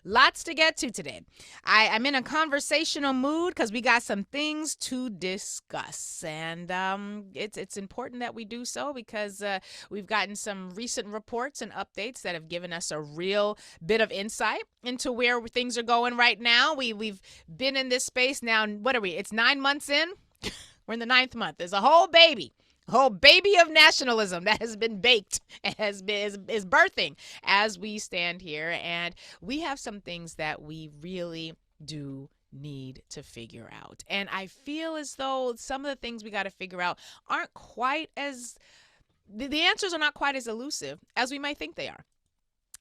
Lots to get to today. I'm in a conversational mood because we got some things to discuss, and it's important that we do so because we've gotten some recent reports and updates that have given us a real bit of insight into where things are going right now. We've been in this space now. What are we? It's 9 months in. We're in the 9th month. There's a whole baby of nationalism that has been baked and is birthing as we stand here, and we have some things that we really do need to figure out. And I feel as though some of the things we got to figure out aren't quite as the answers are not quite as elusive as we might think they are.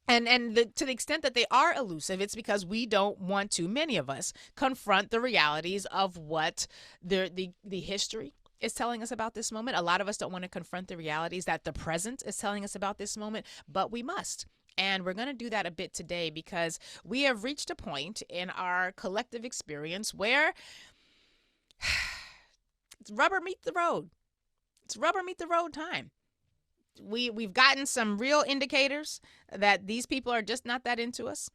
To the extent that they are elusive, it's because we don't want to, many of us, confront the realities of what the history is telling us about this moment. A lot of us don't want to confront the realities that the present is telling us about this moment, but we must. And we're going to do that a bit today because we have reached a point in our collective experience where it's rubber meet the road. It's rubber meet the road time. We've gotten some real indicators that these people are just not that into us.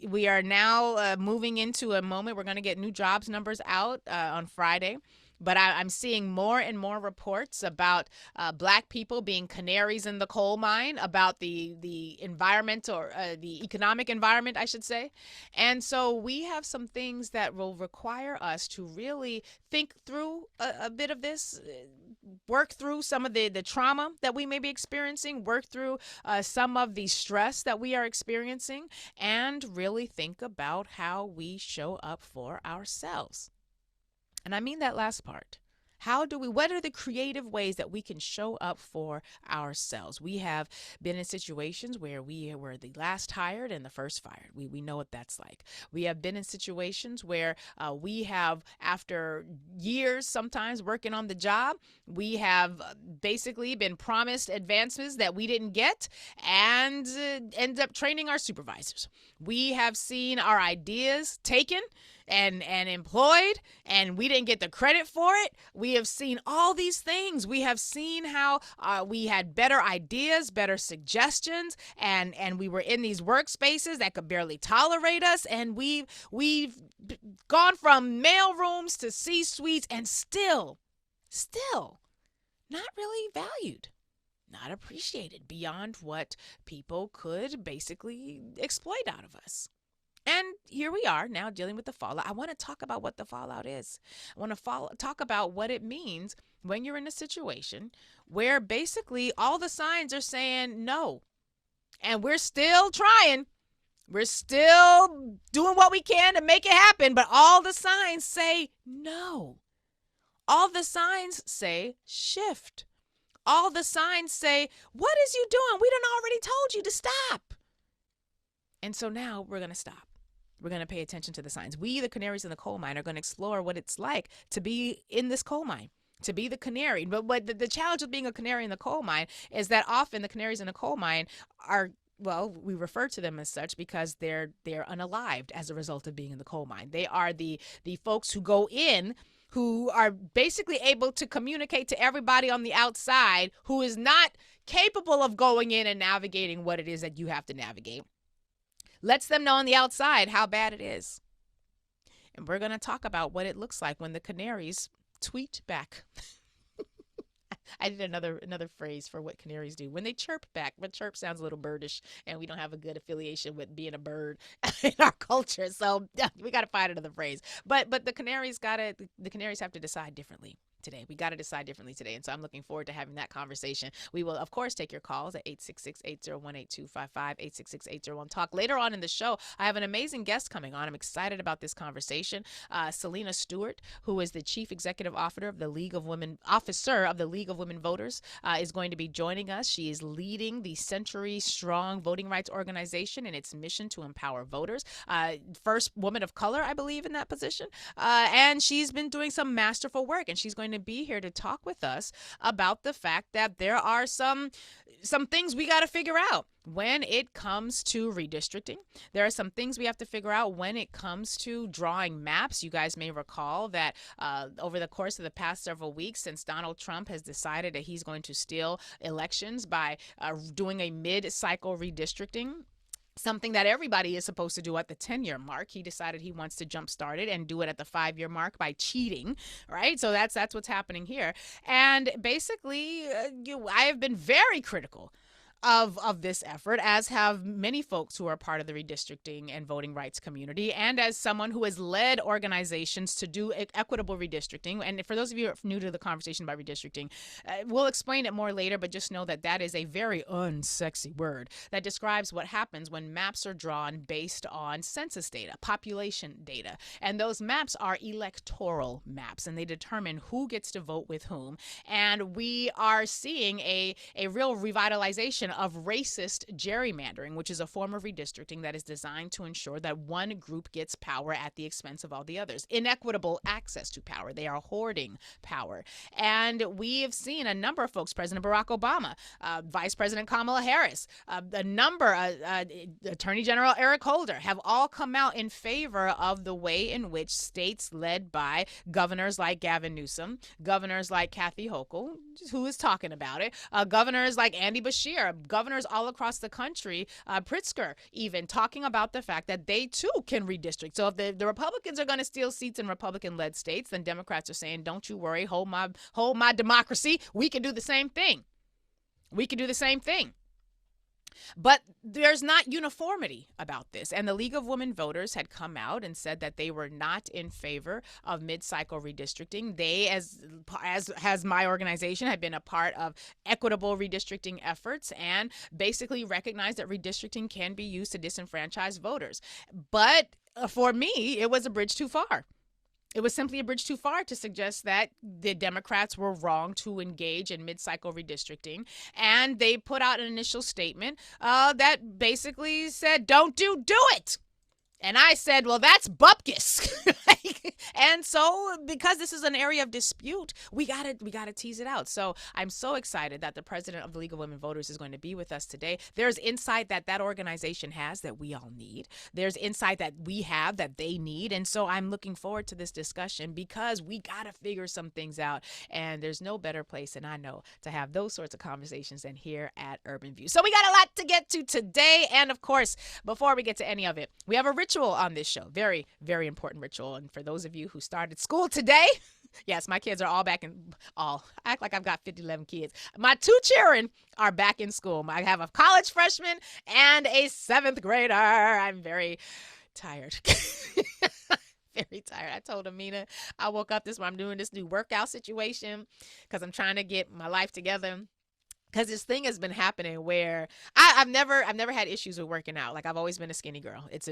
We are now moving into a moment. We're going to get new jobs numbers out on Friday. But I'm seeing more and more reports about Black people being canaries in the coal mine, about the environment or the economic environment, I should say. And so we have some things that will require us to really think through a bit of this, work through some of the trauma that we may be experiencing, work through some of the stress that we are experiencing, and really think about how we show up for ourselves. And I mean that last part. What are the creative ways that we can show up for ourselves? We have been in situations where we were the last hired and the first fired. We know what that's like. We have been in situations where we have, after years sometimes working on the job, we have basically been promised advancements that we didn't get and end up training our supervisors. We have seen our ideas taken and employed, and we didn't get the credit for it. We have seen all these things. We have seen how we had better ideas, better suggestions, and we were in these workspaces that could barely tolerate us, and we've gone from mail rooms to C-suites and still not really valued, not appreciated beyond what people could basically exploit out of us. And here we are now dealing with the fallout. I want to talk about what the fallout is. I want to talk about what it means when you're in a situation where basically all the signs are saying no. And we're still trying. We're still doing what we can to make it happen. But all the signs say no. All the signs say shift. All the signs say, what is you doing? We done already told you to stop. And so now we're going to stop. We're going to pay attention to the signs. We, the canaries in the coal mine, are going to explore what it's like to be in this coal mine, to be the canary. But what the challenge of being a canary in the coal mine is that often the canaries in the coal mine are, well, we refer to them as such because they're unalived as a result of being in the coal mine. They are the folks who go in who are basically able to communicate to everybody on the outside who is not capable of going in and navigating what it is that you have to navigate. Lets them know on the outside how bad it is. And we're going to talk about what it looks like when the canaries tweet back. I did another phrase for what canaries do. When they chirp back, but chirp sounds a little birdish, and we don't have a good affiliation with being a bird in our culture. So we got to find another phrase. But the canaries have to decide differently today. We got to decide differently today. And so I'm looking forward to having that conversation. We will, of course, take your calls at 866-801-8255, 866-801-TALK. Later on in the show, I have an amazing guest coming on. I'm excited about this conversation. Selena Stewart, who is the Chief Executive Officer of the League of Women Voters, is going to be joining us. She is leading the Century Strong Voting Rights Organization in its mission to empower voters. First woman of color, I believe, in that position. And she's been doing some masterful work, and she's going to be here to talk with us about the fact that there are some things we got to figure out when it comes to redistricting. There are some things we have to figure out when it comes to drawing maps. You guys may recall that over the course of the past several weeks, since Donald Trump has decided that he's going to steal elections by doing a mid-cycle redistricting, something that everybody is supposed to do at the 10-year mark. He decided he wants to jumpstart it and do it at the 5-year mark by cheating, right? So that's what's happening here. And basically, I have been very critical of this effort, as have many folks who are part of the redistricting and voting rights community, and as someone who has led organizations to do equitable redistricting. And for those of you who are new to the conversation about redistricting, we'll explain it more later, but just know that that is a very unsexy word that describes what happens when maps are drawn based on census data, population data. And those maps are electoral maps, and they determine who gets to vote with whom. And we are seeing a real revitalization of racist gerrymandering, which is a form of redistricting that is designed to ensure that one group gets power at the expense of all the others. Inequitable access to power. They are hoarding power. And we have seen a number of folks, President Barack Obama, Vice President Kamala Harris, Attorney General Eric Holder, have all come out in favor of the way in which states led by governors like Gavin Newsom, governors like Kathy Hochul, who is talking about it, governors like Andy Beshear, governors all across the country, Pritzker even, talking about the fact that they too can redistrict. So if the Republicans are going to steal seats in Republican-led states, then Democrats are saying, don't you worry, hold my democracy. We can do the same thing. We can do the same thing. But there's not uniformity about this. And the League of Women Voters had come out and said that they were not in favor of mid-cycle redistricting. They, as has my organization, had been a part of equitable redistricting efforts and basically recognized that redistricting can be used to disenfranchise voters. But for me, it was a bridge too far. It was simply a bridge too far to suggest that the Democrats were wrong to engage in mid-cycle redistricting. And they put out an initial statement that basically said, don't do it. And I said, well, that's bupkis. And so because this is an area of dispute, we gotta tease it out. So I'm so excited that the president of the League of Women Voters is going to be with us today. There's insight that organization has that we all need. There's insight that we have that they need. And so I'm looking forward to this discussion because we gotta figure some things out. And there's no better place than I know to have those sorts of conversations than here at Urban View. So we got a lot to get to today. And of course, before we get to any of it, we have a ritual on this show. Very, very important ritual. And for those of you who started school today, yes, my kids are all back in I act like I've got 11 kids. My 2 children are back in school. I have a college freshman and a 7th grader. I'm very tired. Very tired. I told Amina I woke up this morning. I'm doing this new workout situation because I'm trying to get my life together. Because this thing has been happening where I've never had issues with working out. Like I've always been a skinny girl. It's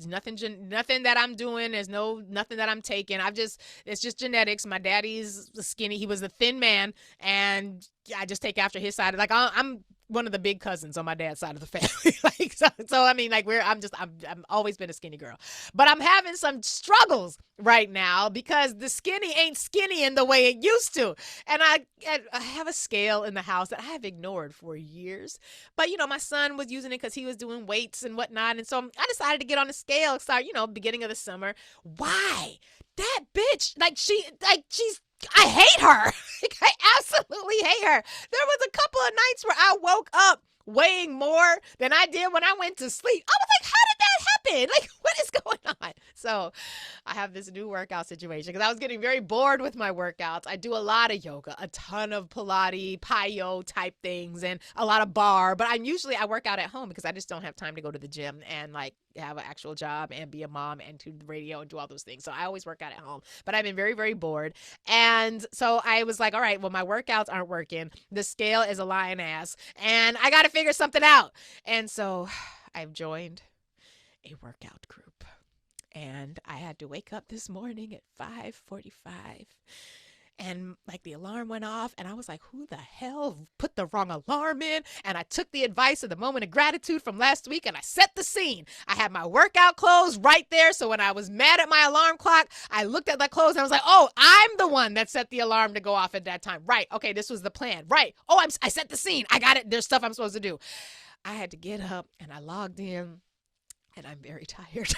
nothing that I'm doing. There's nothing that I'm taking. It's just genetics. My daddy's skinny. He was a thin man, and I just take after his side. Like I'm one of the big cousins on my dad's side of the family. So I mean, like I'm always been a skinny girl, but I'm having some struggles right now because the skinny ain't skinny in the way it used to. And I have a scale in the house that I have ignored for years, but my son was using it because he was doing weights and whatnot. And so I decided to get on the scale, start, beginning of the summer. Why? That bitch, she's, I hate her. I absolutely hate her. There was a couple of nights where I woke up weighing more than I did when I went to sleep. I was like, how did that happen? Like, what is going on? So I have this new workout situation because I was getting very bored with my workouts. I do a lot of yoga, a ton of Pilates, Pyo type things, and a lot of bar. But I work out at home because I just don't have time to go to the gym and have an actual job and be a mom and do the radio and do all those things. So I always work out at home. But I've been very, very bored. And so I was like, all right, well, my workouts aren't working. The scale is a lying ass. And I got to figure something out. And so I've joined a workout group. And I had to wake up this morning at 5:45. And the alarm went off and I was like, who the hell put the wrong alarm in? And I took the advice of the moment of gratitude from last week and I set the scene. I had my workout clothes right there. So when I was mad at my alarm clock, I looked at the clothes and I was like, oh, I'm the one that set the alarm to go off at that time. Right. Okay. This was the plan. Right. Oh, I set the scene. I got it. There's stuff I'm supposed to do. I had to get up and I logged in and I'm very tired.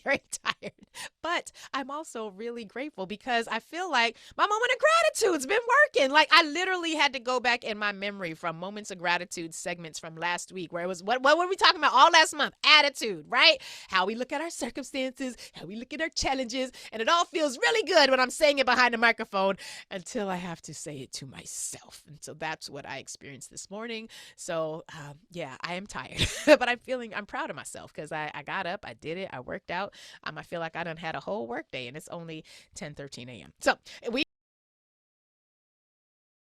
very tired. But I'm also really grateful because I feel like my moment of gratitude's been working. Like I literally had to go back in my memory from moments of gratitude segments from last week where it was what were we talking about all last month? Attitude, right? How we look at our circumstances, how we look at our challenges, and it all feels really good when I'm saying it behind the microphone until I have to say it to myself. And so that's what I experienced this morning. So yeah, I am tired, but I'm proud of myself because I got up, I did it, I worked out. I feel like I done had a whole work day and it's only 10:13 a.m. So we